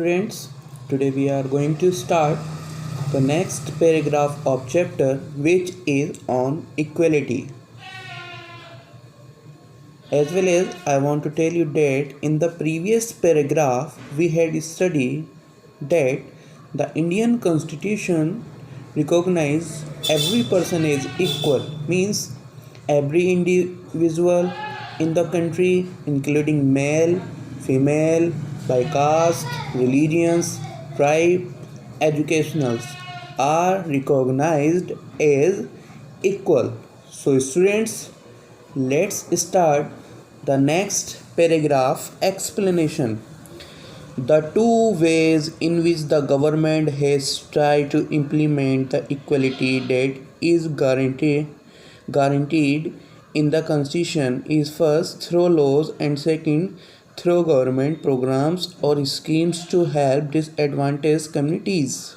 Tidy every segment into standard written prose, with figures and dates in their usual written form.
students, today we are going to start the next paragraph of chapter which is on equality. As well as I want to tell you that in the previous paragraph we had studied that the Indian Constitution recognizes every person as equal, means every individual in the country including male, female, by caste, religions, tribe, educationals are recognized as equal. So students, let's start the next paragraph explanation. The two ways in which the government has tried to implement the equality that is guaranteed in the constitution is first through laws and second through government programs or schemes to help disadvantaged communities.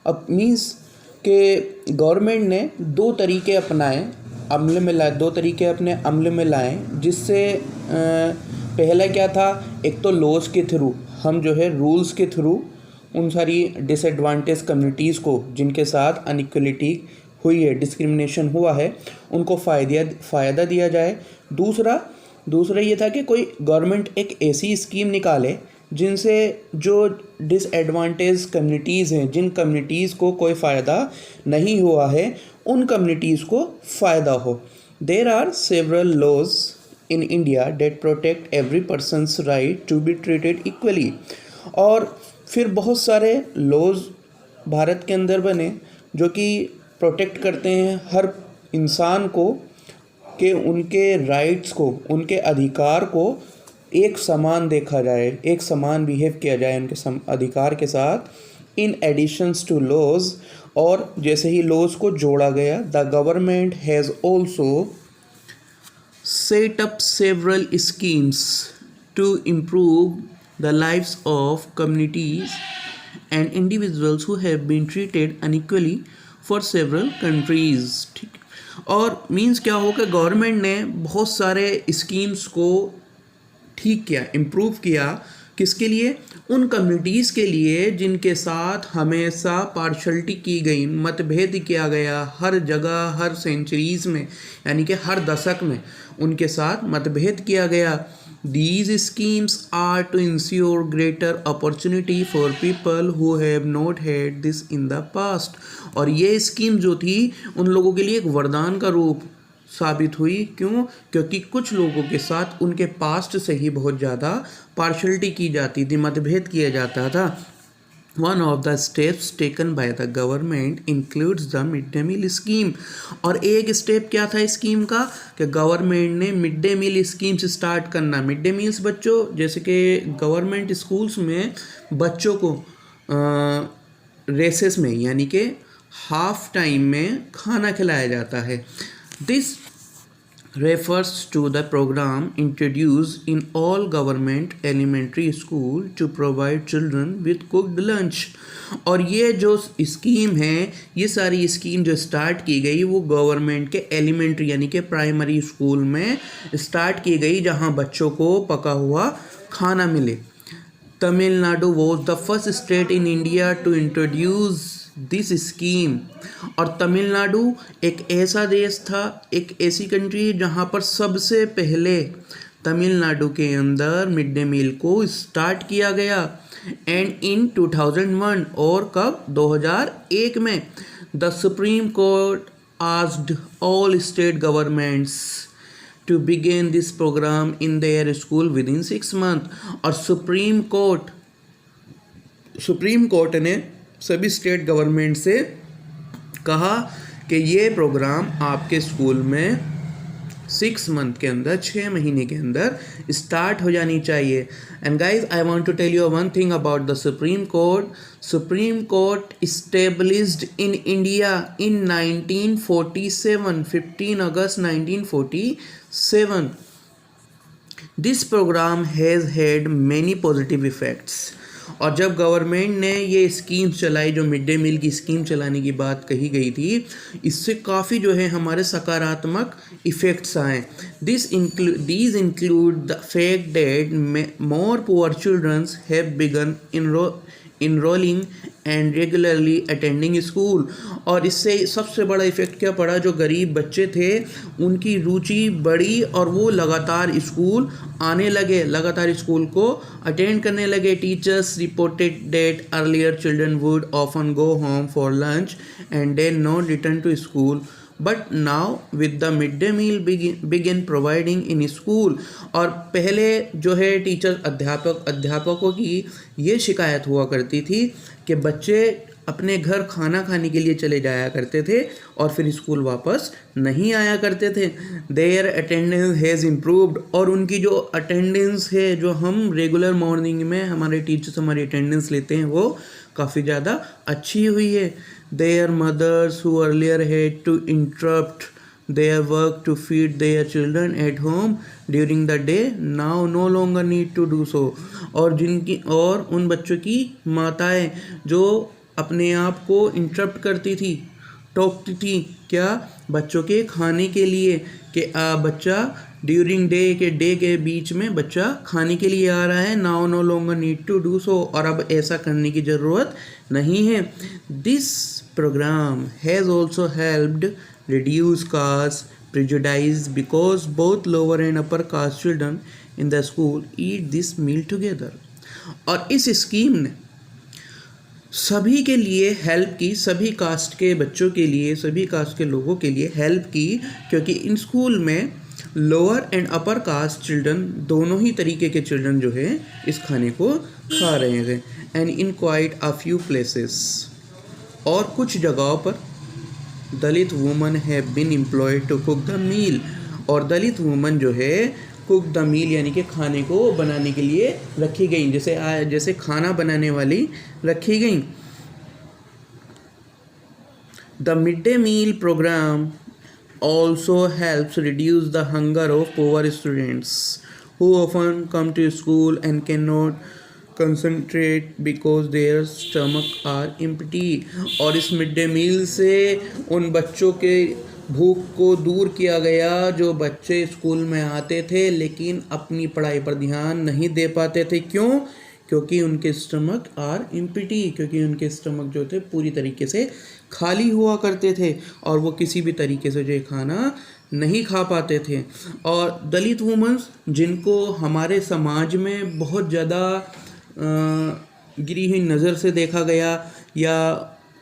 अब means के government ने दो तरीके अपनाए दो तरीके अपने अमल में लाए जिससे पहला क्या था, एक तो लॉज के थ्रू हम जो है रूल्स के थ्रू उन सारी डिसएडवांटेज कम्युनिटीज़ को जिनके साथ अनइक्वलिटी हुई है, डिस्क्रिमिनेशन हुआ है, उनको फ़ायदा दिया जाए। दूसरा ये था कि कोई गवर्नमेंट एक ऐसी स्कीम निकाले जिनसे जो डिसएडवांटेज कम्युनिटीज़ हैं, जिन कम्युनिटीज़ को कोई फ़ायदा नहीं हुआ है, उन कम्युनिटीज़ को फ़ायदा हो। There are several laws in India that protect every person's right to be treated equally. और फिर बहुत सारे लॉज भारत के अंदर बने जो कि प्रोटेक्ट करते हैं हर इंसान को कि उनके राइट्स को, उनके अधिकार को एक समान देखा जाए, एक समान बिहेव किया जाए उनके अधिकार के साथ। इन एडिशंस टू लॉज, और जैसे ही लॉज को जोड़ा गया, the government has also set up several schemes to improve the lives of communities and individuals who have been treated unequally for several countries. ठीक, और मीन्स क्या होगा, गवर्नमेंट ने बहुत सारे स्कीम्स को ठीक किया, इम्प्रूव किया। किसके लिए? उन कम्युनिटीज़ के लिए जिनके साथ हमेशा पार्शलिटी की गई, मतभेद किया गया, हर जगह, हर सेंचुरीज़ में, यानी कि हर दशक में उनके साथ मतभेद किया गया। These schemes are to ensure greater opportunity for people who have not had this in the past। और ये स्कीम जो थी उन लोगों के लिए एक वरदान का रूप साबित हुई। क्यों? क्योंकि कुछ लोगों के साथ उनके पास्ट से ही बहुत ज़्यादा पार्शलिटी की जाती थी, मतभेद किया जाता था। One of the steps taken by the government includes the mid day meal scheme. और एक स्टेप क्या था स्कीम का कि गवर्नमेंट ने mid day meal schemes start करना। मिड डे मील्स बच्चों, जैसे कि गवर्नमेंट स्कूल्स में बच्चों को रेसेस में, यानी कि हाफ टाइम में खाना खिलाया जाता है। This refers to the program introduced in all government elementary school to provide children with cooked lunch। और ये जो स्कीम है, ये सारी स्कीम जो स्टार्ट की गई वो गवर्नमेंट के एलिमेंट्री यानी कि प्राइमरी स्कूल में स्टार्ट की गई, जहाँ बच्चों को पका हुआ खाना मिले। Tamil Nadu was the first state in India to introduce this scheme. और तमिलनाडु एक ऐसा देश था, एक ऐसी कंट्री जहाँ पर सबसे पहले तमिलनाडु के अंदर मिड डे मील को स्टार्ट किया गया। एंड इन 2001, और कब? 2001 में the supreme court asked all state governments to begin this program in their school within इन 6 months। और सुप्रीम कोर्ट ने सभी स्टेट गवर्नमेंट से कहा कि ये प्रोग्राम आपके स्कूल में 6 month के अंदर, 6 महीने के अंदर स्टार्ट हो जानी चाहिए। And guys, I want to tell you one thing about the supreme court. Supreme court established in India in 1947, 15 August 1947। This program has had many positive effects। और जब गवर्नमेंट ने ये स्कीम चलाई, जो मिड डे मील की scheme चलाने की बात कही गई थी, इससे काफ़ी जो है हमारे सकारात्मक इफ़ेक्ट्स आए। These include the fact that more poor children have begun enrolling and regularly attending school। और इससे सबसे बड़ा इफ़ेक्ट क्या पड़ा, जो गरीब बच्चे थे उनकी रुचि बढ़ी और वो लगातार स्कूल आने लगे, लगातार स्कूल को अटेंड करने लगे। Teachers reported that earlier children would often go home for lunch and then not return to school, but now with the mid day meal begin providing in school. और पहले जो है टीचर अध्यापकों की ये शिकायत हुआ करती थी कि बच्चे अपने घर खाना खाने के लिए चले जाया करते थे और फिर स्कूल वापस नहीं आया करते थे। देयर अटेंडेंस हैज़ इम्प्रूव्ड, और उनकी जो अटेंडेंस है, जो हम रेगुलर मॉर्निंग में हमारे टीचर्स हमारी अटेंडेंस लेते हैं, वो काफ़ी ज़्यादा अच्छी हुई है। Their mothers who earlier had to interrupt their work to feed their children at home during the day now no longer need to do so। और उन बच्चों की माताएं जो अपने आप को इंटरप्ट करती थी, टोकती थी, क्या, बच्चों के खाने के लिए, कि बच्चा ड्यूरिंग डे के बीच में बच्चा खाने के लिए आ रहा है, now no longer need to do so, और अब ऐसा करने की ज़रूरत नहीं है। This program has also helped reduce caste prejudice because both lower and upper caste children in the school eat this meal together। और इस स्कीम ने सभी के लिए हेल्प की, सभी कास्ट के बच्चों के लिए, सभी कास्ट के लोगों के लिए हेल्प की, क्योंकि इन स्कूल में lower and upper caste children, दोनों ही तरीके के चिल्ड्रन जो है इस खाने को खा रहे थे। And in quite a few places, और कुछ जगहों पर Dalit women have been employed to cook the meal, और दलित वुमन जो है कुक द मील यानी कि खाने को बनाने के लिए रखी गई, जैसे खाना बनाने वाली रखी गई। The mid day meal program also helps reduce the hunger of poor students who often come to school and cannot concentrate because their stomach are empty। और इस मिड डे मील से उन बच्चों के भूख को दूर किया गया जो बच्चे स्कूल में आते थे लेकिन अपनी पढ़ाई पर ध्यान नहीं दे पाते थे। क्यों? क्योंकि उनके स्टमक आर एम्प्टी, क्योंकि उनके स्टमक जो थे पूरी तरीके से खाली हुआ करते थे और वो किसी भी तरीके से जो खाना नहीं खा पाते थे। और दलित वुमेन्स जिनको हमारे समाज में बहुत ज़्यादा गिरी हुई नज़र से देखा गया या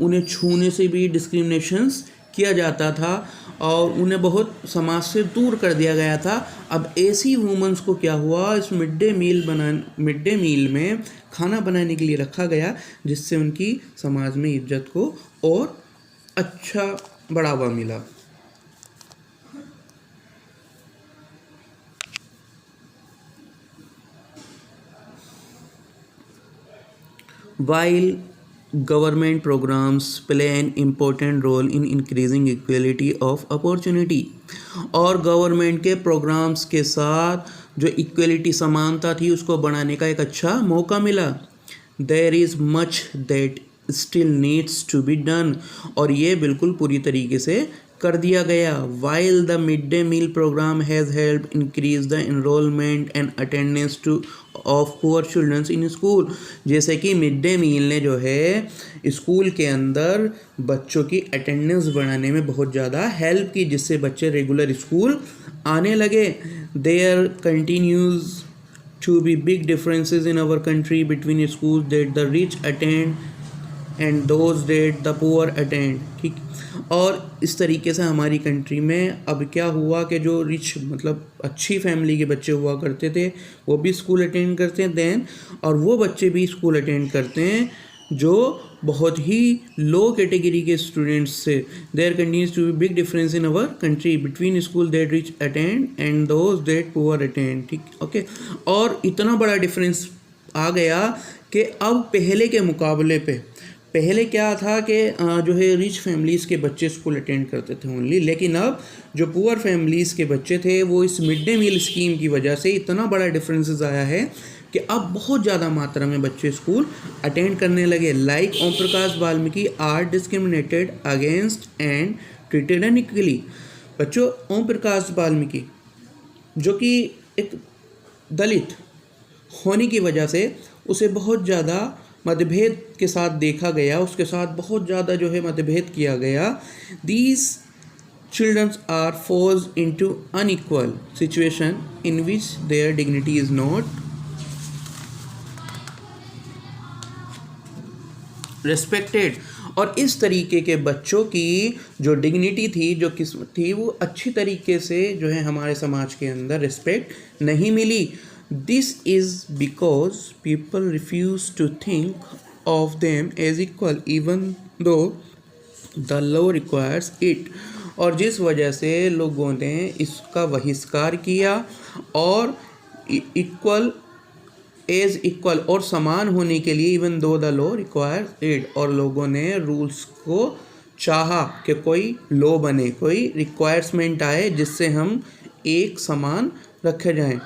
उन्हें छूने से भी डिस्क्रिमिनेशंस किया जाता था और उन्हें बहुत समाज से दूर कर दिया गया था, अब ऐसी वुमेन्स को क्या हुआ, इस मिड डे मील में खाना बनाने के लिए रखा गया, जिससे उनकी समाज में इज्जत को और अच्छा बढ़ावा मिला। While government programs play an important role in increasing equality of opportunity, और गवर्नमेंट के प्रोग्राम्स के साथ जो इक्वलिटी समानता थी उसको बढ़ाने का एक अच्छा मौका मिला। There is much that still needs to be done, और ये बिल्कुल पूरी तरीके से कर दिया गया। While the mid day meal program has help increase the enrolment and attendance to of poor childrens in school, जैसे कि मिड डे मील ने जो है स्कूल के अंदर बच्चों की अटेंडेंस बढ़ाने में बहुत ज़्यादा हेल्प की, जिससे बच्चे रेगुलर स्कूल आने लगे। There continues to be big differences in our country between schools that the rich attend and those that the poor attend. ठीक, और इस तरीके से हमारी कंट्री में अब क्या हुआ कि जो रिच मतलब अच्छी फैमिली के बच्चे हुआ करते थे वो भी स्कूल अटेंड करते हैं देन, और वो बच्चे भी स्कूल अटेंड करते हैं जो बहुत ही लो कैटेगरी के स्टूडेंट्स से। There continues to be big difference in our country between school that rich attend and those that poor attend. ठीक, ओके, और इतना बड़ा डिफरेंस आ गया कि अब पहले के मुकाबले पे पहले क्या था कि जो है रिच फैमिलीज़ के बच्चे स्कूल अटेंड करते थे ओनली, लेकिन अब जो पुअर फैमिलीज़ के बच्चे थे वो इस मिड डे मील स्कीम की वजह से इतना बड़ा डिफरेंसेस आया है कि अब बहुत ज़्यादा मात्रा में बच्चे स्कूल अटेंड करने लगे। Like Om Prakash Valmiki are discriminated against and treated unequally. बच्चों, ओम प्रकाश वाल्मीकि जो कि एक दलित होने की वजह से उसे बहुत ज़्यादा मतभेद के साथ देखा गया, उसके साथ बहुत ज़्यादा जो है मतभेद किया गया। These childrens are forced into unequal situation in which their dignity is not respected. और इस तरीके के बच्चों की जो डिग्निटी थी, जो किस्मत थी, वो अच्छी तरीके से जो है हमारे समाज के अंदर रिस्पेक्ट नहीं मिली। This is because people refuse to think of them as equal even though the law requires it. और जिस वजह से लोगों ने इसका बहिष्कार किया और इक्वल एज इक्वल और समान होने के लिए even though the law require it, और लोगों ने रूल्स को चाहा कि कोई लॉ बने, कोई रिक्वायरमेंट आए जिससे हम एक समान रखे जाएं।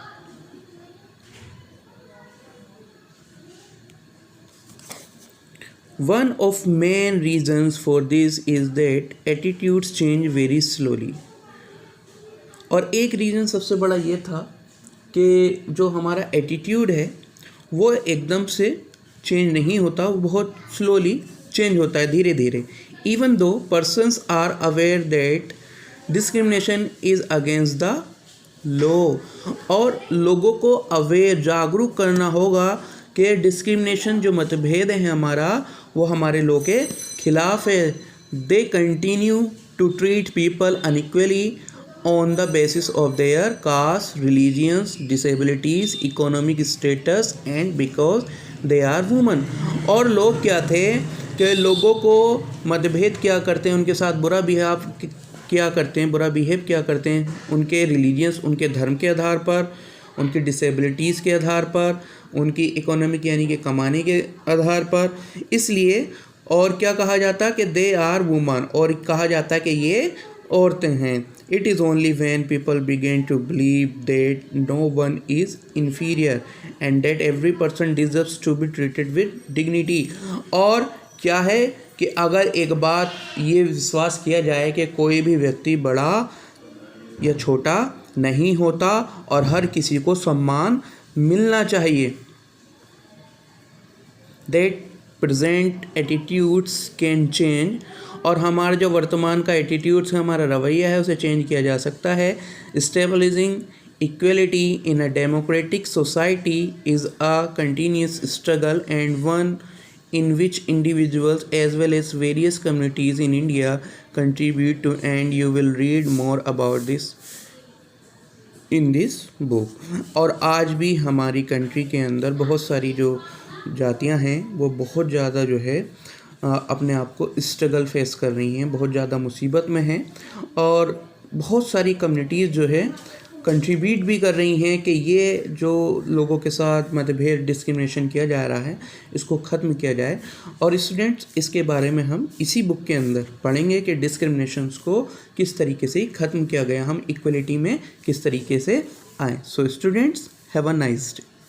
One of main reasons for this is that attitudes change very slowly। और एक रीज़न सबसे बड़ा ये था कि जो हमारा एटीट्यूड है वो एकदम से चेंज नहीं होता, वो बहुत स्लोली चेंज होता है, धीरे धीरे। Even though persons are aware that discrimination is against the law. और लोगों को अवेयर, जागरूक करना होगा कि डिस्क्रिमिनेशन, जो मतभेद है हमारा, वो हमारे लॉ के खिलाफ है। They continue to treat people unequally on the basis of their caste, religions, disabilities, economic status and because they are women. और लोग क्या थे कि लोगों को मतभेद क्या करते हैं, उनके साथ बुरा बिहेव क्या करते हैं उनके रिलीजियंस, उनके धर्म के आधार पर, उनकी डिसेबिलिटीज़ के आधार पर, उनकी इकोनॉमिक यानी कि कमाने के आधार पर। इसलिए और क्या कहा जाता कि दे आर वुमन, और कहा जाता कि ये औरतें हैं। It is only when people began to believe that no one is inferior and that every person deserves to be treated with dignity. और क्या है कि अगर एक बात ये विश्वास किया जाए कि कोई भी व्यक्ति बड़ा या छोटा नहीं होता और हर किसी को सम्मान मिलना चाहिए। That present attitudes can change. और हमारा जो वर्तमान का एटीट्यूड्स है, हमारा रवैया है, उसे चेंज किया जा सकता है। Stabilising equality in a democratic society is a continuous struggle and one in which individuals as well as various communities in India contribute to, and you will read more about this in this book। और आज भी हमारी country के अंदर बहुत सारी जो जातियां हैं वो बहुत ज़्यादा जो है अपने आप को स्ट्रगल फेस कर रही हैं, बहुत ज़्यादा मुसीबत में हैं। और बहुत सारी कम्युनिटीज़ जो है कंट्रीब्यूट भी कर रही हैं कि ये जो लोगों के साथ मतभेद, डिस्क्रिमिनेशन किया जा रहा है, इसको ख़त्म किया जाए। और स्टूडेंट्स, इसके बारे में हम इसी बुक के अंदर पढ़ेंगे कि डिस्क्रिमिनेशंस को किस तरीके से ख़त्म किया गया, हम इक्वलिटी में किस तरीके से आए। So students, have a nice day.